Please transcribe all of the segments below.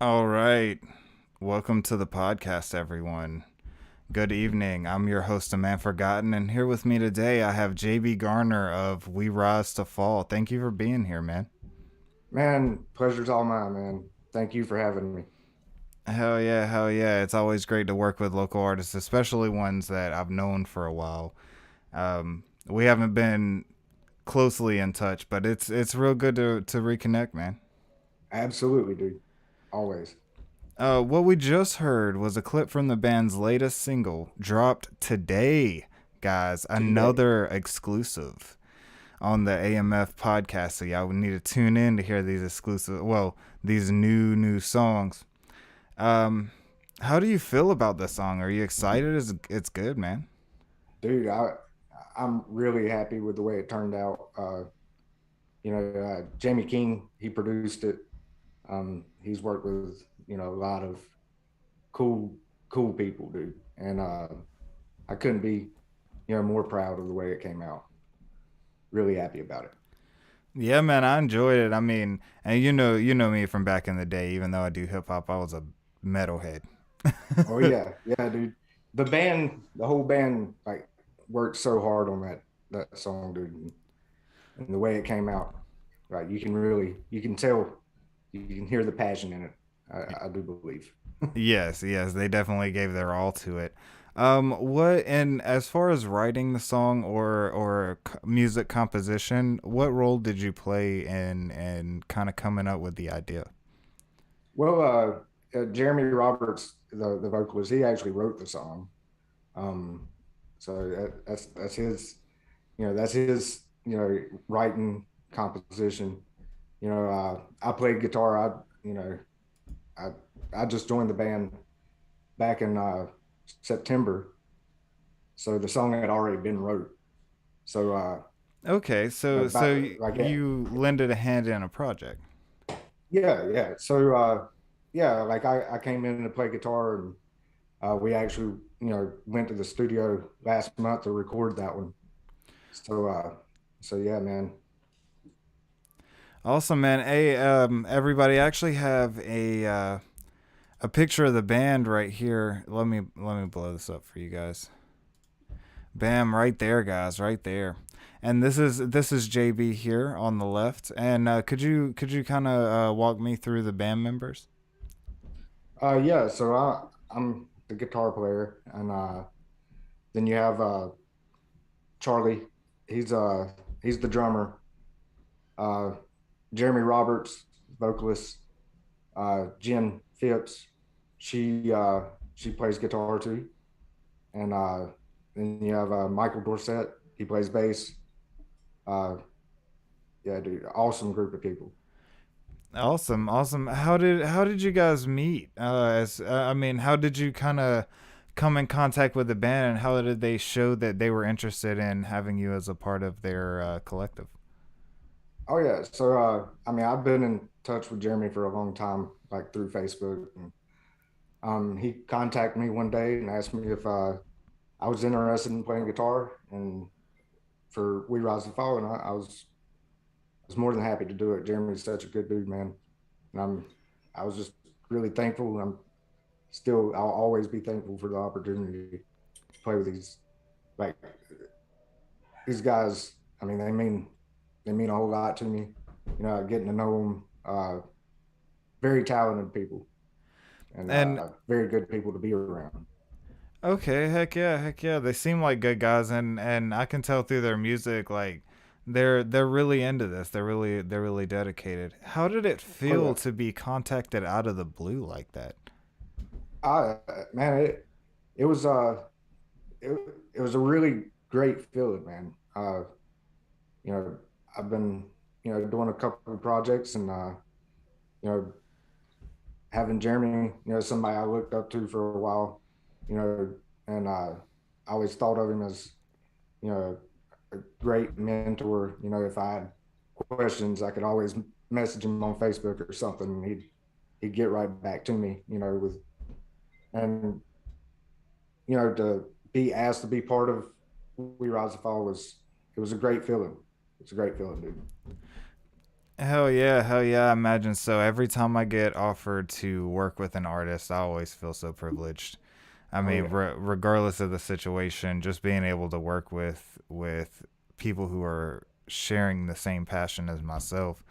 All right. Welcome to the podcast, everyone. Good evening. I'm your host, A Man Forgotten, and here with me today I have JB Garner of We Rise to Fall. Thank you for being here, man. Man, pleasure's all mine, man. Thank you for having me. Hell yeah, hell yeah. It's always great to work with local artists, especially ones that I've known for a while. We haven't been closely in touch, but it's real good to reconnect, man. Absolutely, dude. Always. What we just heard was a clip from the band's latest single, dropped today, guys. Today. Another exclusive on the AMF podcast. So y'all would need to tune in to hear these exclusive, well, these new songs. Um, how do you feel about this song? Are you excited? It's good, man. Dude, I'm really happy with the way it turned out. Jamie King, he produced it. He's worked with, a lot of cool, cool people, dude. And I couldn't be, more proud of the way it came out. Really happy about it. Yeah, man, I enjoyed it. I mean, and you know me from back in the day. Even though I do hip hop, I was a metalhead. Oh yeah, yeah, dude. The whole band, like worked so hard on that song, dude. And the way it came out, right? You can tell, you can hear the passion in it. I do believe. Yes, yes, they definitely gave their all to it. What and as far as writing the song or music composition, what role did you play in kind of coming up with the idea? Well, Jeremy Roberts, the vocalist, he actually wrote the song. Um, so that's his, that's his, writing composition. I played guitar. I I just joined the band back in September, so the song had already been wrote. So Okay, so like you lended a hand in a project. yeah. So yeah, like I came in to play guitar, and we actually went to the studio last month to record that one. So so yeah, man. Awesome, man. Hey, everybody, I actually have a picture of the band right here. Let me blow this up for you guys. Bam, right there, guys, right there. And this is JB here on the left. And could you kind of walk me through the band members? Yeah, so I'm the guitar player, and then you have Charlie. He's uh he's the drummer. Uh, Jeremy Roberts, vocalist. Jen Phipps, she uh, she plays guitar too, and then you have Michael Dorsett. He plays bass. Uh, yeah, dude, awesome group of people. Awesome, awesome. How did you guys meet? As I mean, how did you kind of come in contact with the band, and how did they show that they were interested in having you as a part of their collective? Oh yeah, so I mean, I've been in touch with Jeremy for a long time, like through Facebook. And, he contacted me one day and asked me if I was interested in playing guitar and for We Rise and Fall, and I was more than happy to do it. Jeremy's such a good dude, man, and I was just really thankful. And I'll always be thankful for the opportunity to play with like these guys. I mean, they mean a whole lot to me. Getting to know them. Very talented people and And very good people to be around. okay, heck yeah. They seem like good guys, and I can tell through their music like they're really into this. They're really dedicated. How did it Oh feel yeah, to be contacted out of the blue like that? I man, it was it, it was a really great feeling, man. You know, I've been doing a couple of projects, and you know having Jeremy, somebody I looked up to for a while, you know, and I always thought of him as you know a great mentor. If I had questions, I could always message him on Facebook or something, and he'd get right back to me. With and to be asked to be part of We Rise and Fall was it was a great feeling. It's a great feeling, dude. Hell yeah, I imagine so. Every time I get offered to work with an artist, I always feel so privileged. I Oh mean, yeah, regardless of the situation, just being able to work with people who are sharing the same passion as myself,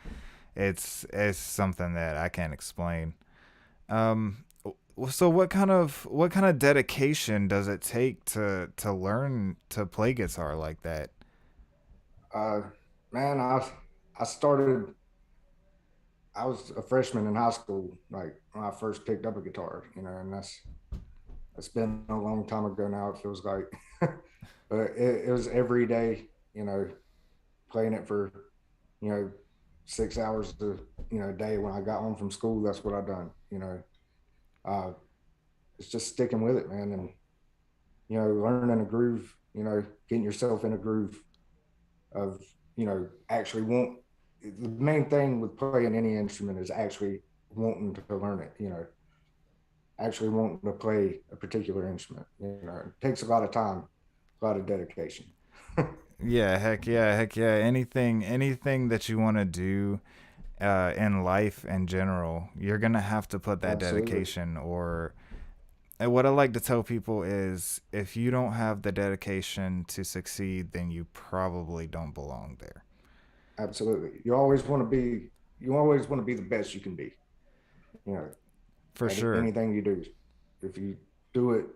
it's something that I can't explain. Um, so what kind of dedication does it take to learn to play guitar like that? uh, man, I started. I was a freshman in high school, like when I first picked up a guitar, and it's been a long time ago now. It feels like, but it was every day, playing it for, you know, 6 hours a day when I got home from school. That's what I done. Uh, it's just sticking with it, man, and learning a groove. Getting yourself in a groove of actually want. The main thing with playing any instrument is actually wanting to learn it. Actually wanting to play a particular instrument. It takes a lot of time, a lot of dedication. Yeah, heck yeah, heck yeah. Anything that you want to do in life in general, you're gonna have to put that Absolutely, dedication. Or and what I like to tell people is, if you don't have the dedication to succeed, then you probably don't belong there. absolutely. You always want to be the best you can be. You know, For at sure. anything you do, if you do it,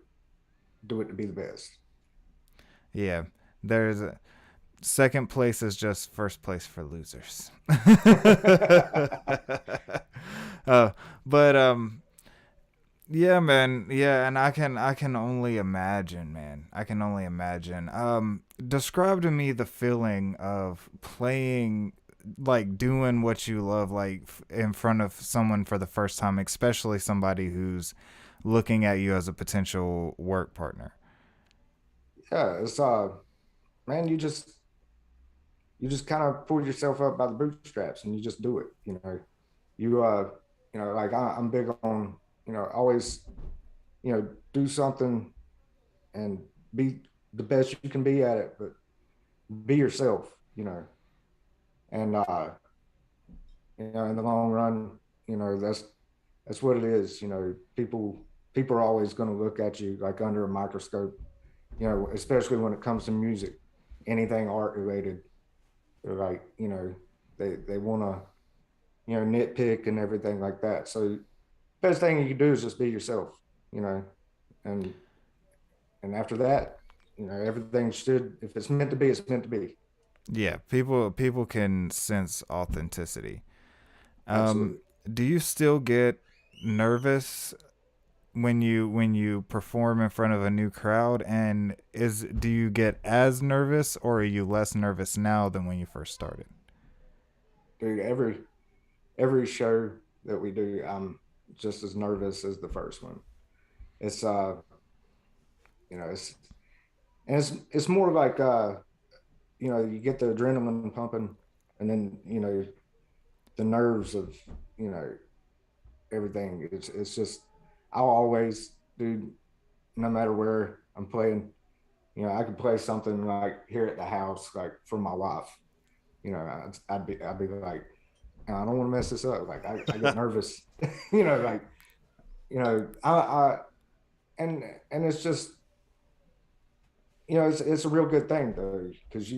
do it to be the best. Yeah. There's second place is just first place for losers. uh, but yeah, man. Yeah, and I can only imagine, man. I can only imagine. Describe to me the feeling of playing, like doing what you love, like in front of someone for the first time, especially somebody who's looking at you as a potential work partner. Yeah, it's man, you just kind of pull yourself up by the bootstraps and you just do it. You like I'm big on always do something and be the best you can be at it, but be yourself. And in the long run, that's what it is. People are always going to look at you like under a microscope. Especially when it comes to music, anything art related. They're like, they want to nitpick and everything like that. So best thing you can do is just be yourself. You know, and after that, everything should, if it's meant to be, it's meant to be. Yeah, people can sense authenticity. Um, Absolutely. do you still get nervous when you perform in front of a new crowd? And is do you get as nervous, or are you less nervous now than when you first started? Dude, every show that we do, I'm just as nervous as the first one. It's you know, it's more like you get the adrenaline pumping, and then the nerves of you know everything. It's just I'll always do, no matter where I'm playing. I could play something like here at the house, like for my wife. I'd be like, I don't want to mess this up. Like I get nervous. Like I and it's just it's a real good thing though, because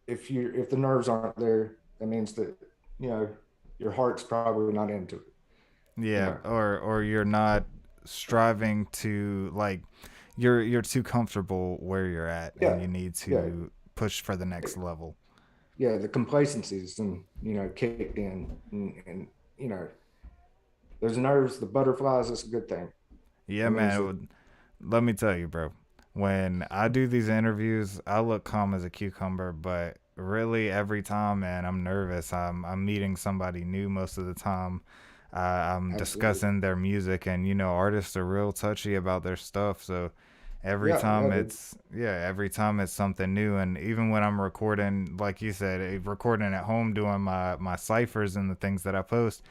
if the nerves aren't there, that means that you know your heart's probably not into it. You Yeah, know, or you're not striving to, like, you're too comfortable where you're at, and yeah, you need yeah, to push for the next level. yeah. The complacencies and kicked in, and those nerves, the butterflies. That's a good thing. Yeah, That means man. that Let me tell you, bro. When I do these interviews, I look calm as a cucumber, but really every time, man, I'm nervous. I'm meeting somebody new most of the time. I'm absolutely, discussing their music, and artists are real touchy about their stuff. So yeah, yeah, dude. every time it's something new. And even when I'm recording, like you said, recording at home, doing my ciphers and the things that I post,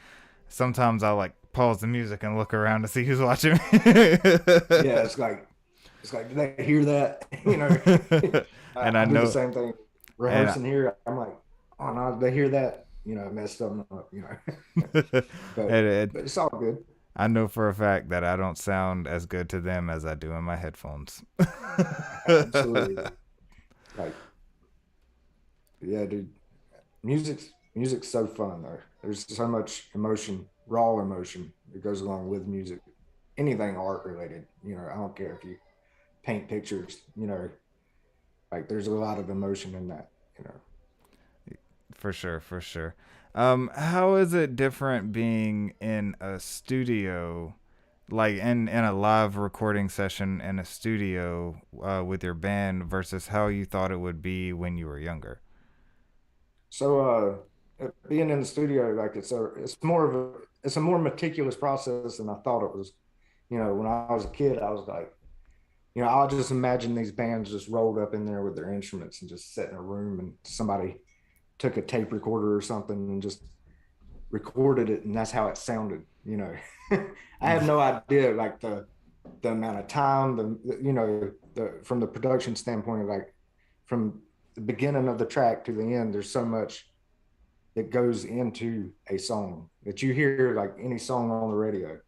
sometimes I like pause the music and look around to see who's watching Yeah, me. it's like, did they hear that? And I I do the know, same thing and rehearsing here. I'm like, oh no, they hear that, messed them up, it, but it, it's all good. I know for a fact that I don't sound as good to them as I do in my headphones. Absolutely. Like, yeah, dude, music's so fun though. There's so much emotion, raw emotion that goes along with music. Anything art related, I don't care if you paint pictures, like there's a lot of emotion in that. For sure, for sure. How is it different being in a studio, like in a live recording session in a studio with your band versus how you thought it would be when you were younger? So being in the studio, like it's a more meticulous process than I thought it was. When I was a kid, I was like, I'll just imagine these bands just rolled up in there with their instruments and just sat in a room and somebody took a tape recorder or something and just recorded it and that's how it sounded. I have no idea like the amount of time, the from the production standpoint, like from the beginning of the track to the end, there's so much that goes into a song that you hear like any song on the radio.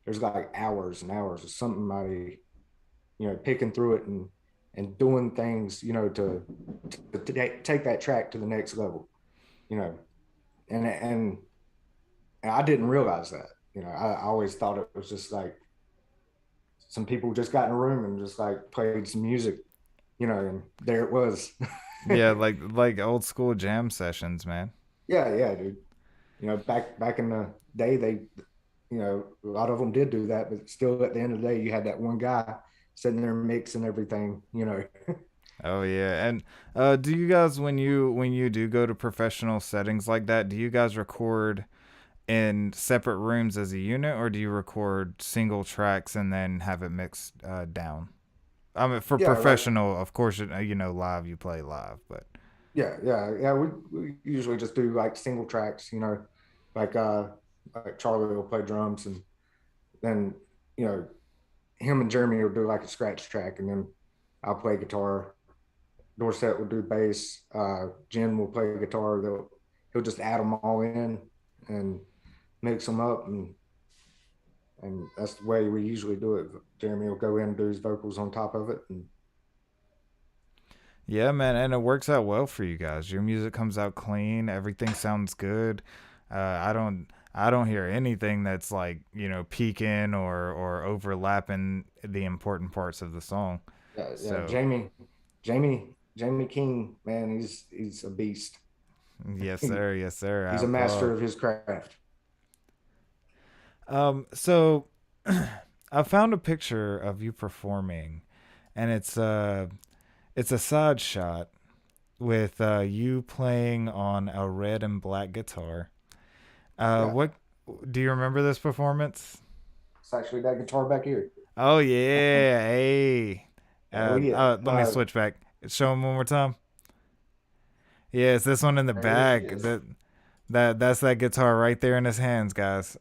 There's like hours and hours of somebody, picking through it and doing things, to take that track to the next level, you know, and I didn't realize that. I always thought it was just like some people just got in a room and just like played some music, and there it was. Yeah, like old school jam sessions, man. Yeah, yeah, dude. Back in the day, a lot of them did do that, but still, at the end of the day, you had that one guy sitting there mixing everything. Oh yeah, and do you guys when you do go to professional settings like that, do you guys record in separate rooms as a unit, or do you record single tracks and then have it mixed down? I mean, for Yeah, like professional, of course, live you play live, but yeah, yeah, yeah. We usually just do like single tracks, like like Charlie will play drums and then you know him and Jeremy will do like a scratch track and then I'll play guitar. Dorset will do bass. Jen will play guitar. He'll just add them all in and mix them up, and that's the way we usually do it. Jeremy will go in and do his vocals on top of it, and yeah, man, and it works out well for you guys. Your music comes out clean. Everything sounds good. I don't hear anything that's like peaking or overlapping the important parts of the song. yeah, yeah. So Jamie King, man, he's a beast. yes, He, sir, yes, sir. I he's a master applaud. of his craft. So I found a picture of you performing, and it's a side shot with you playing on a red and black guitar. Yeah, What do you remember this performance? it's actually that guitar back here. Oh yeah, hey. Oh yeah, Let me switch back. Show him one more time. Yeah, it's this one in the there it back. is. That's that guitar right there in his hands, guys.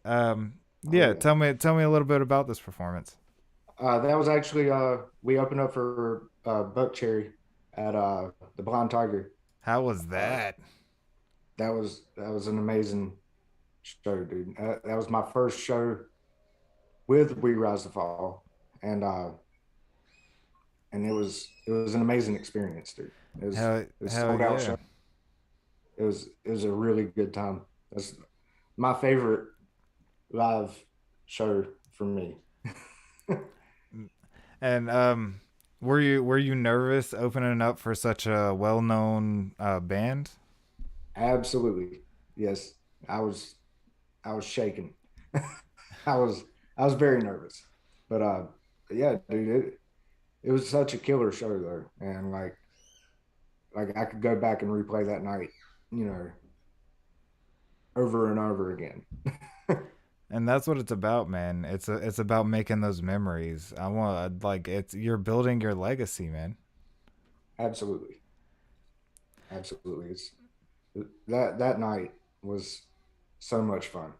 Oh Yeah, yeah. tell me a little bit about this performance. That was actually we opened up for Buck Cherry at the Blind Tiger. How was Uh, that? that was an amazing show, dude. That was my first show with We Rise to Fall, and it was an amazing experience, dude. It was it was Hell sold out yeah. show. It was a really good time. That's my favorite live show for me. And were you nervous opening up for such a well known band? Absolutely, yes. I was I was shaking. I was I was very nervous, but yeah, dude, it was such a killer show though, and like I could go back and replay that night, you know, over and over again. And that's what it's about, man. It's about making those memories. I want like it's you're building your legacy, man. Absolutely, absolutely. It's that night was so much fun.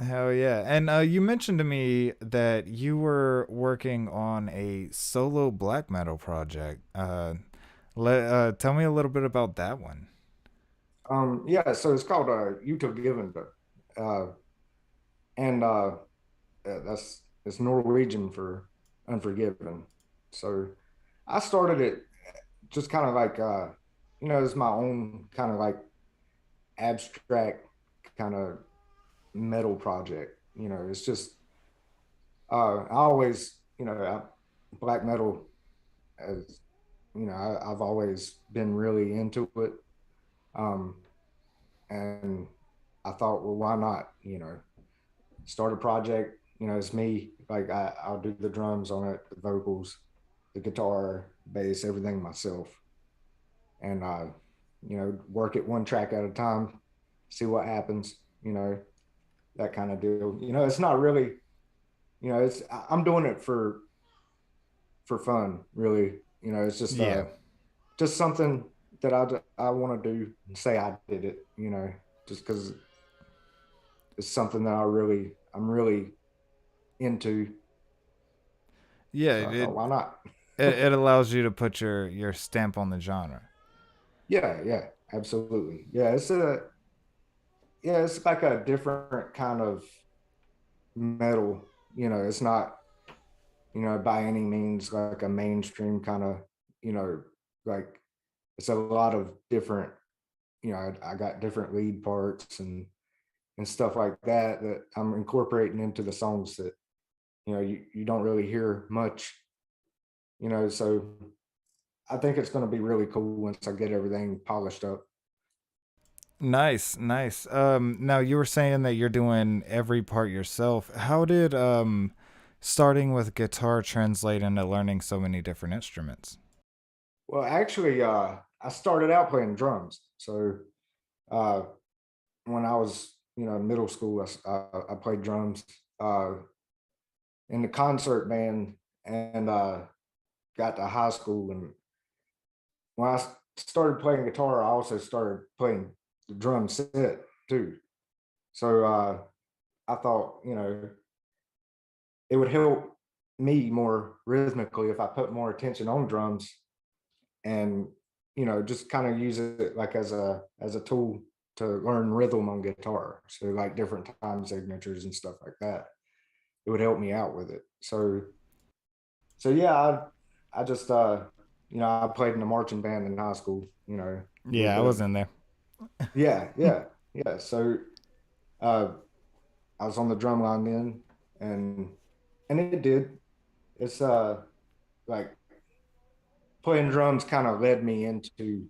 Hell yeah. And you mentioned to me that you were working on a solo black metal project. Tell me a little bit about that one. Yeah, so it's called Given, uh, and that's it's Norwegian for unforgiven. So I started it just kind of like it's my own kind of like abstract kind of metal project. It's just I always black metal as I've always been really into it. Um, and I thought, well, why not? Start a project. It's me. Like I'll do the drums on it, the vocals, the guitar, bass, everything myself, and work it one track at a time, see what happens. That kind of deal. It's not really. It's I'm doing it for fun, really. It's Yeah. just something that I want to do and say I did it. Just because it's something that I'm really into. Yeah, So I thought, why not? it allows you to put your stamp on the genre. Yeah, yeah, absolutely. It's like a different kind of metal. It's not by any means like a mainstream kind of you know like it's a lot of different. I got different lead parts and stuff like that that I'm incorporating into the songs that you don't really hear much. So I think it's going to be really cool once I get everything polished up. Nice, nice. Now you were saying that you're doing every part yourself. How did starting with guitar translate into learning so many different instruments? Well, actually, I started out playing drums. So uh, when I was, in middle school, I played drums uh, in the concert band, and got to high school. And when started playing guitar, I also started playing the drum set too. So I thought, it would help me more rhythmically if I put more attention on drums and just kind of use it like as a tool to learn rhythm on guitar, so like different time signatures and stuff like that. It would help me out with it. So yeah, I just I played in the marching band in high school, a little Yeah, I bit was of. in there. Yeah, so uh I was on the drum line then, and it did. It's like playing drums kind of led me into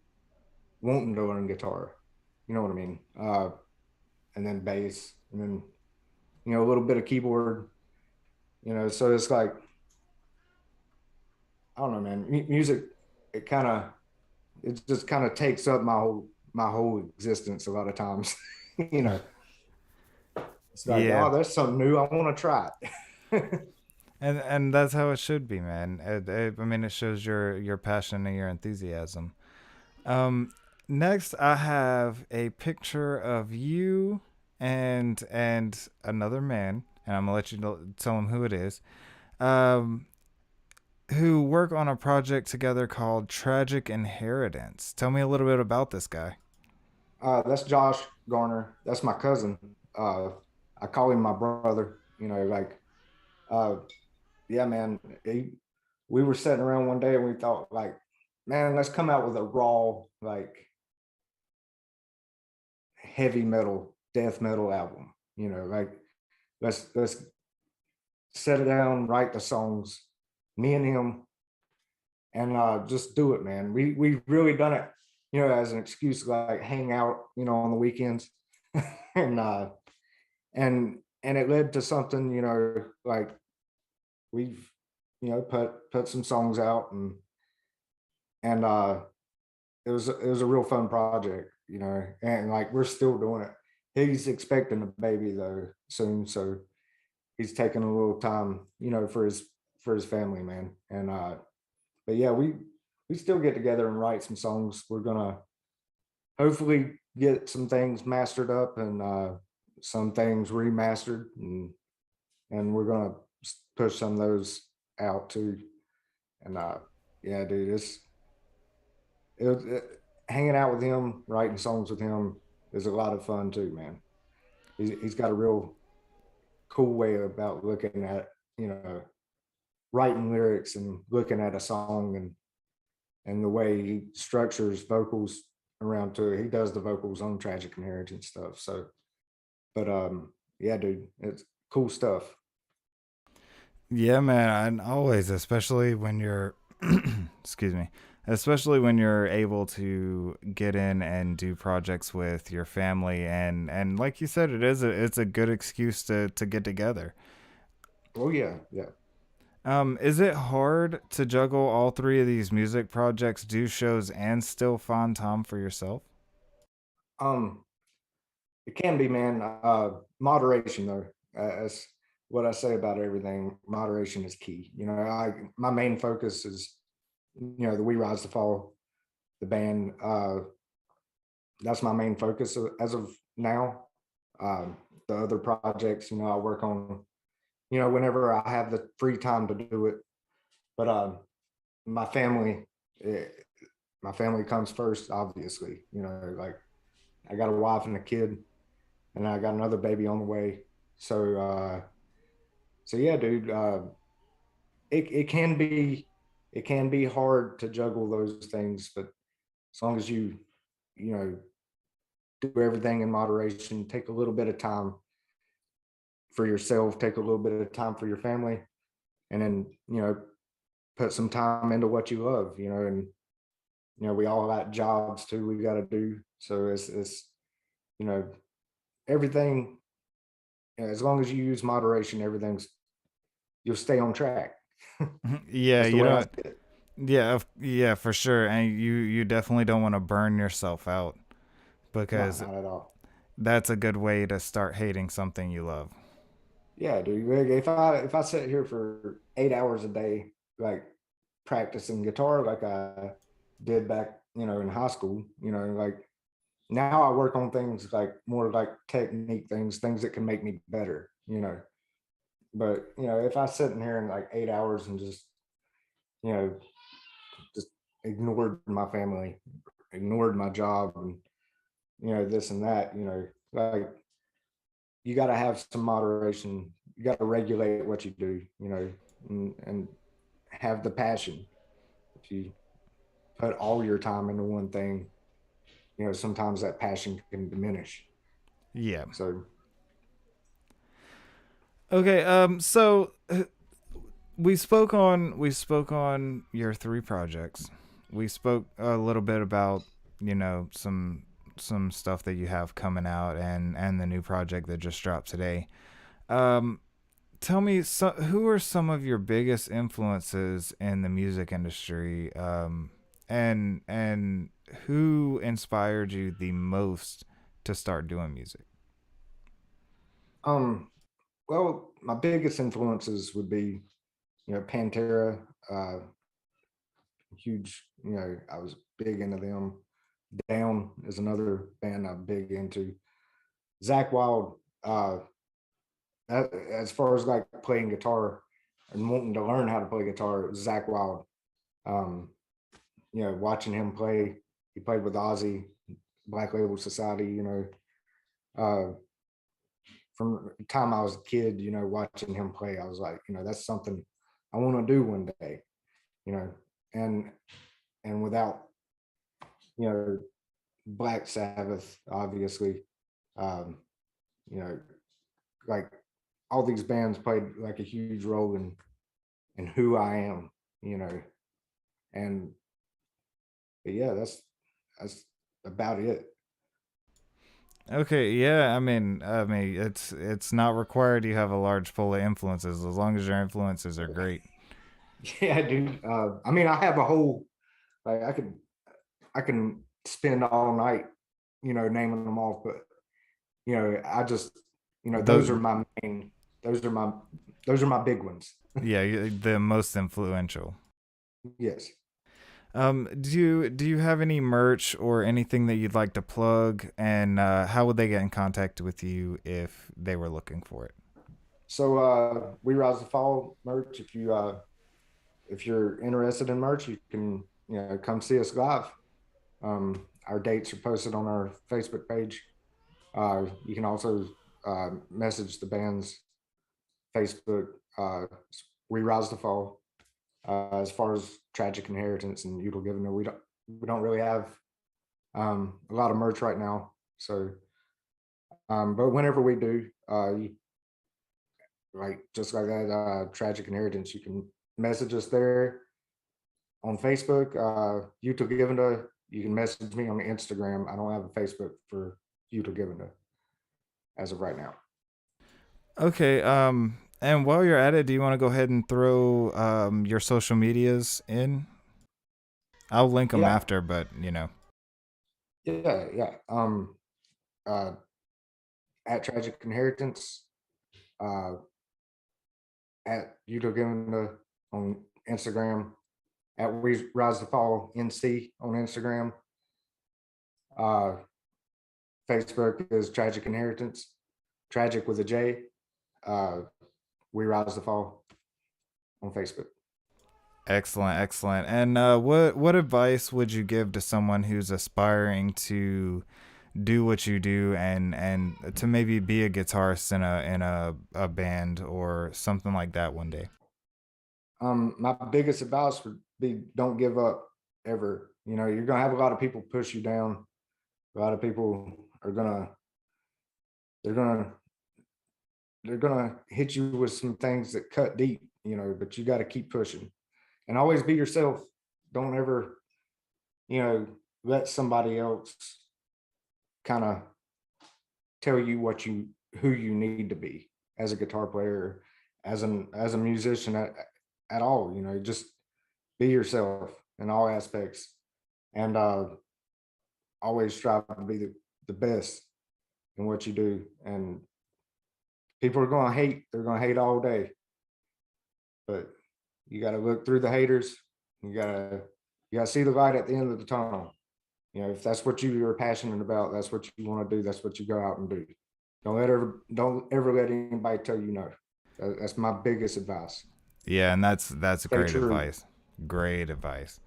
wanting to learn guitar. You know what I mean? And then bass, and then a little bit of keyboard. So it's like I don't know, man. Music, it kind of it just kind of takes up my whole existence a lot of times. you know, it's like, Yeah. oh, there's something new. I want to try it. And that's how it should be, man. I mean, it shows your passion and your enthusiasm. Um, Next, I have a picture of you and another man, and I'm gonna let you tell him who it is. Um, who work on a project together called Tragic Inheritance. Tell me a little bit about this guy. That's Josh Garner. That's my cousin. I call him my brother. Like, uh, yeah, man. We were sitting around one day and we thought, like, man, let's come out with a raw, like, heavy metal, death metal album. Like, let's set it down, write the songs, me and him, and just do it, man. We've really done it, as an excuse to like hang out, on the weekends, and and it led to something, like we've put some songs out, and it was a real fun project, and like we're still doing it. He's expecting a baby though soon, so he's taking a little time, for his family, man. And but yeah, we still get together and write some songs. We're gonna hopefully get some things mastered up and some things remastered, and we're gonna push some of those out too. And yeah, dude, hanging out with him, writing songs with him is a lot of fun too, man. He's got a real cool way about looking at, you know, writing lyrics and looking at a song and the way he structures vocals around to it. He does the vocals on Tragic Inheritance stuff. So, but yeah, dude, it's cool stuff. Yeah, man, and always, especially when you're, excuse me, especially when you're able to get in and do projects with your family, and like you said, it's a good excuse to get together. Oh yeah, yeah. Is it hard to juggle all three of these music projects, do shows, and still find time for yourself? Um, it can be, man. Moderation though. That's what I say about everything. Moderation is key. You know, my main focus is, you know, the We Rise to Fall, the band. That's my main focus as of now. The other projects, you know, I work on, you know, whenever I have the free time to do it. But my family, eh, my family comes first, obviously. You know, like I got a wife and a kid, and I got another baby on the way. So, so yeah, dude, it can be, it can be hard to juggle those things, but as long as you know, do everything in moderation, take a little bit of time for yourself, take a little bit of time for your family, and then, you know, put some time into what you love, you know, and you know, we all got jobs too we got to do. So it's, you know, everything, as long as you use moderation, everything's, you'll stay on track. Yeah, That's the you way I see don't. it. Yeah, yeah, for sure, and you definitely don't want to burn yourself out No, because not at all. that's a good way to start hating something you love. Yeah, dude. Like, if I sit here for 8 hours a day, like practicing guitar, like I did back, you know, in high school, you know, like now I work on things like more like technique things, things that can make me better, you know. But you know, if I sit in here in like 8 hours and just, you know, just ignored my family, ignored my job, and you know, this and that, you know, like you got to have some moderation. You got to regulate what you do, you know, and have the passion. If you put all your time into one thing, you know, sometimes that passion can diminish. Yeah. So, Okay. So we spoke on your three projects. We spoke a little bit about some stuff that you have coming out and the new project that just dropped today. Um, Tell me, who are some of your biggest influences in the music industry, and who inspired you the most to start doing music? um, well, my biggest influences would be, you know, Pantera, uh, huge, you know, I was big into them. Down is another band I'm big into. Zach Wild, as far as like playing guitar and wanting to learn how to play guitar, it was Zach Wild. Um, you know, watching him play, he played with Ozzy, Black Label Society, you know, uh, from the time I was a kid, you know, watching him play, I was like, you know, that's something I want to do one day, you know, and without, you know, Black Sabbath, obviously, um, you know, like all these bands played like a huge role in who I am, you know, and yeah, that's about it. Okay, yeah, I mean, it's not required you have a large pool of influences as long as your influences are great. Yeah, dude. I mean, I have a whole, like I can spend all night, you know, naming them off, but you know, I just, you know, those are The my main, those are my those are my big ones. Yeah, the most influential. Yes. Do you have any merch or anything that you'd like to plug? And how would they get in contact with you if they were looking for it? So we rise to fall merch. If you're interested in merch, you can, you know, come see us live. Our dates are posted on our Facebook page. You can also message the band's Facebook. We Rise to Fall. As far as Tragic Inheritance and Udal Given, we don't really have a lot of merch right now. So, but whenever we do, like just like that, Tragic Inheritance, you can message us there on Facebook. Utah Given, you can message me on Instagram. I don't have a Facebook for Utah Given as of right now. Okay. And while you're at it, do you want to go ahead and throw your social medias in? I'll link them Yeah, after, but yeah. Uh, at Tragic Inheritance, uh, at Utah Given on Instagram, at We Rise to Fall NC on Instagram. Uh, Facebook is Tragic Inheritance, Tragic with a J. Uh, we Rise to Fall on Facebook. excellent, excellent. And what advice would you give to someone who's aspiring to do what you do and to maybe be a guitarist in a band or something like that one day? My biggest advice would be don't give up ever. You know, you're gonna have a lot of people push you down. A lot of people are gonna they're gonna they're gonna hit you with some things that cut deep, you know, but you got to keep pushing and always be yourself. Don't ever, you know, let somebody else kind of tell you who you need to be as a guitar player, as a musician at all. You know, just be yourself in all aspects, and always strive to be the best in what you do. And people are going to hate; they're going to hate all day, but you got to look through the haters. You gotta see the light at the end of the tunnel. You know, if that's what you are passionate about, that's what you want to do. That's what you go out and do. Don't ever let anybody tell you no. That's my biggest advice. Yeah, and that's Stay great true. advice. Great advice.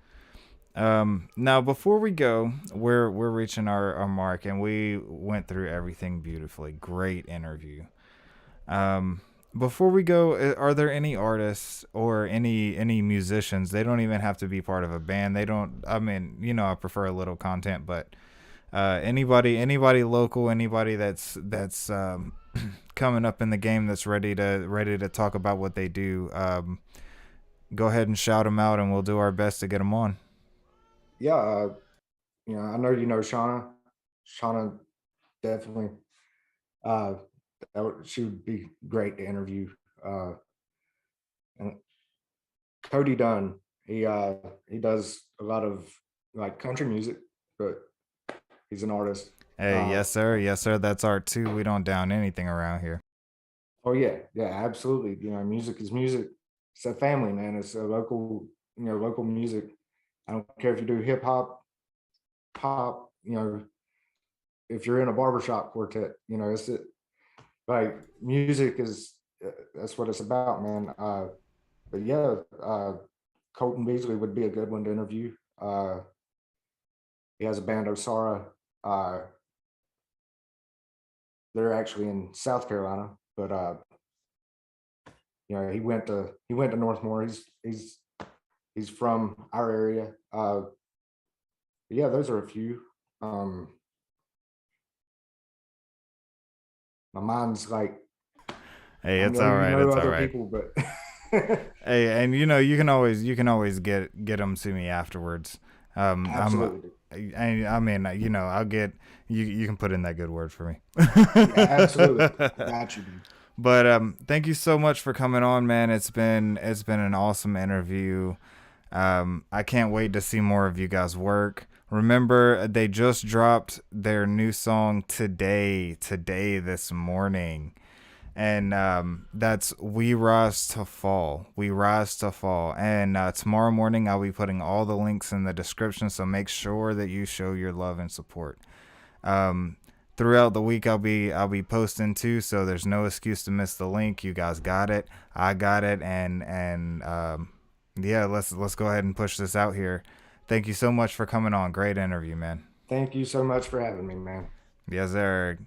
Now before we go, we're reaching our mark, and we went through everything beautifully. Great interview. Um, Before we go, are there any artists or any musicians? They don't even have to be part of a band. They don't. I mean, I prefer a little content, but anybody local, anybody that's coming up in the game that's ready to talk about what they do. Go ahead and shout them out, and we'll do our best to get them on. Yeah, I know you know Shauna. Shauna definitely. Uh, she would be great to interview. And Cody Dunn, he does a lot of like country music, but he's an artist. Hey, Uh, yes sir. That's art too. We don't down anything around here. oh yeah, absolutely. You know, music is music. It's a family, man. It's a local music. I don't care if you do hip hop, pop. You know, if you're in a barbershop quartet, you know, like music is that's what it's about, man. But yeah, Colton Beasley would be a good one to interview. He has a band, Osara. Uh, they're actually in South Carolina, but he went to Northmore. He's from our area. Yeah, those are a few. Um, my mind's like Hey, I it's know all you right. know It's all other right. people, but Hey, and you can always get them to me afterwards. I'm absolutely, I mean, I'll get you. You can put in that good word for me. yeah, absolutely, I got you, dude. But thank you so much for coming on, man. It's been an awesome interview. I can't wait to see more of you guys work. Remember, they just dropped their new song today, this morning. And that's We Rise to Fall. We Rise to Fall. And tomorrow morning, I'll be putting all the links in the description. So make sure that you show your love and support. Um, Throughout the week, I'll be posting too. So there's no excuse to miss the link. You guys got it. I got it. And yeah, let's go ahead and push this out here Thank you so much for coming on. Great interview, man. Thank you so much for having me, man. Yes, sir.